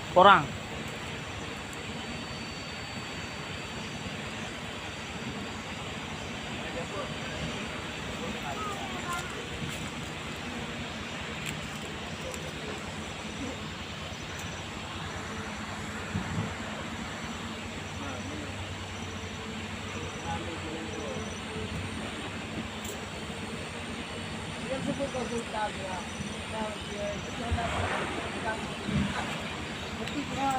Korang. Yang sebut konsultan ya. Yang dia dapat kamu. Berarti dia